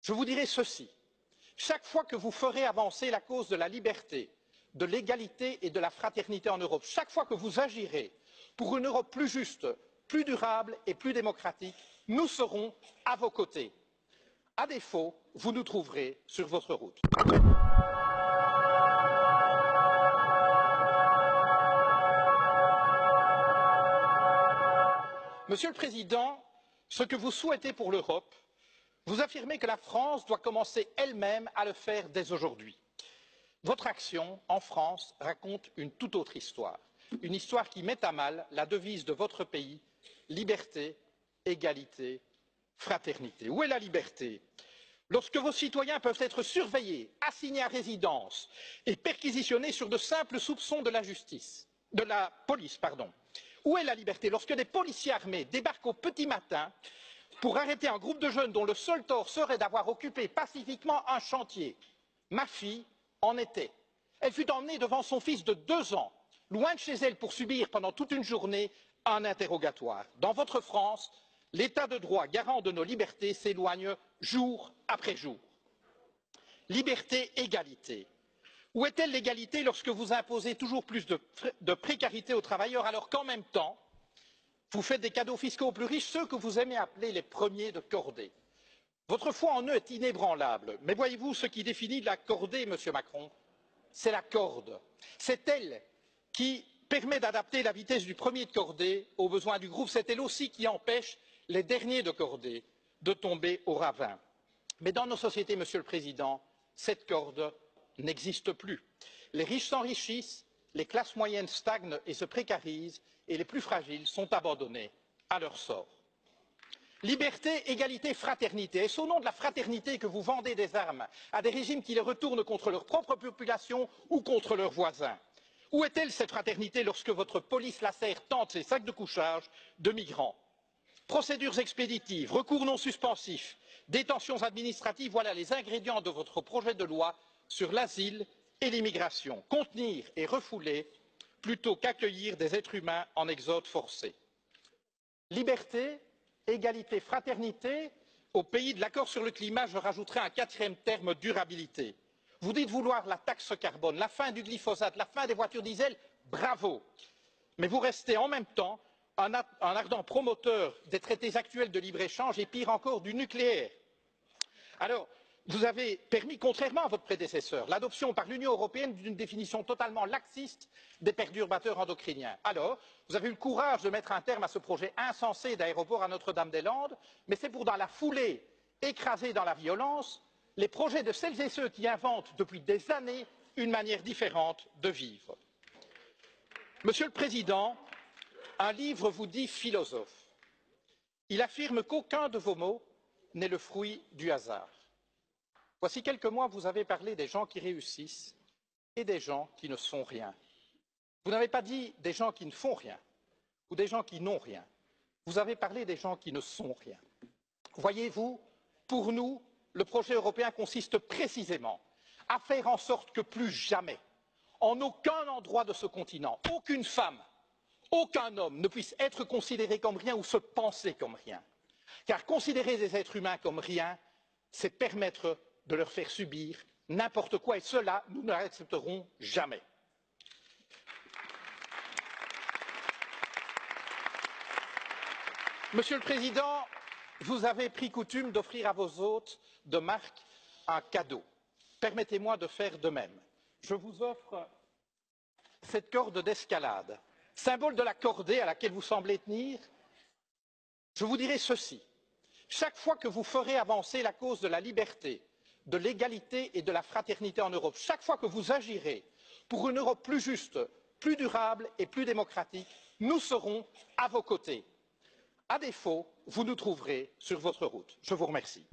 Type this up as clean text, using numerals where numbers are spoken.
Je vous dirai ceci. Chaque fois que vous ferez avancer la cause de la liberté, de l'égalité et de la fraternité en Europe, chaque fois que vous agirez pour une Europe plus juste, plus durable et plus démocratique, nous serons à vos côtés. À défaut, vous nous trouverez sur votre route. Monsieur le Président, ce que vous souhaitez pour l'Europe, vous affirmez que la France doit commencer elle-même à le faire dès aujourd'hui. Votre action en France raconte une toute autre histoire, une histoire qui met à mal la devise de votre pays, liberté, égalité, fraternité. Où est la liberté? Lorsque vos citoyens peuvent être surveillés, assignés à résidence et perquisitionnés sur de simples soupçons de la police. Où est la liberté lorsque des policiers armés débarquent au petit matin pour arrêter un groupe de jeunes dont le seul tort serait d'avoir occupé pacifiquement un chantier? Ma fille en était. Elle fut emmenée devant son fils de 2 ans, loin de chez elle pour subir pendant toute une journée un interrogatoire. Dans votre France, l'état de droit garant de nos libertés s'éloigne jour après jour. Liberté, égalité. Où est-elle l'égalité lorsque vous imposez toujours plus de précarité aux travailleurs alors qu'en même temps, vous faites des cadeaux fiscaux aux plus riches, ceux que vous aimez appeler les premiers de cordée? Votre foi en eux est inébranlable, mais voyez-vous, ce qui définit la cordée, Monsieur Macron, c'est la corde. C'est elle qui permet d'adapter la vitesse du premier de cordée aux besoins du groupe. C'est elle aussi qui empêche les derniers de cordée de tomber au ravin. Mais dans nos sociétés, Monsieur le Président, cette corde n'existe plus. Les riches s'enrichissent, les classes moyennes stagnent et se précarisent, et les plus fragiles sont abandonnés à leur sort. Liberté, égalité, fraternité. Est-ce au nom de la fraternité que vous vendez des armes à des régimes qui les retournent contre leur propre population ou contre leurs voisins? Où est-elle cette fraternité lorsque votre police lacère tente ses sacs de couchage de migrants? Procédures expéditives, recours non suspensifs, détentions administratives, voilà les ingrédients de votre projet de loi sur l'asile et l'immigration. Contenir et refouler plutôt qu'accueillir des êtres humains en exode forcé. Liberté, égalité, fraternité, au pays de l'accord sur le climat, je rajouterai un 4e terme, durabilité. Vous dites vouloir la taxe carbone, la fin du glyphosate, la fin des voitures diesel, bravo. Mais vous restez en même temps un ardent promoteur des traités actuels de libre-échange et pire encore du nucléaire. Alors, vous avez permis, contrairement à votre prédécesseur, l'adoption par l'Union européenne d'une définition totalement laxiste des perturbateurs endocriniens. Alors, vous avez eu le courage de mettre un terme à ce projet insensé d'aéroport à Notre-Dame-des-Landes, mais c'est pour, dans la foulée, écraser dans la violence les projets de celles et ceux qui inventent depuis des années une manière différente de vivre. Monsieur le Président, un livre vous dit philosophe. Il affirme qu'aucun de vos mots n'est le fruit du hasard. Voici quelques mois, vous avez parlé des gens qui réussissent et des gens qui ne sont rien. Vous n'avez pas dit des gens qui ne font rien ou des gens qui n'ont rien. Vous avez parlé des gens qui ne sont rien. Voyez-vous, pour nous, le projet européen consiste précisément à faire en sorte que plus jamais, en aucun endroit de ce continent, aucune femme, aucun homme ne puisse être considéré comme rien ou se penser comme rien. Car considérer des êtres humains comme rien, c'est permettre de leur faire subir n'importe quoi, et cela, nous ne l'accepterons jamais. Monsieur le Président, vous avez pris coutume d'offrir à vos hôtes de marque un cadeau. Permettez-moi de faire de même. Je vous offre cette corde d'escalade, symbole de la cordée à laquelle vous semblez tenir. Je vous dirai ceci. Chaque fois que vous ferez avancer la cause de la liberté, de l'égalité et de la fraternité en Europe, chaque fois que vous agirez pour une Europe plus juste, plus durable et plus démocratique, nous serons à vos côtés. À défaut, vous nous trouverez sur votre route. Je vous remercie.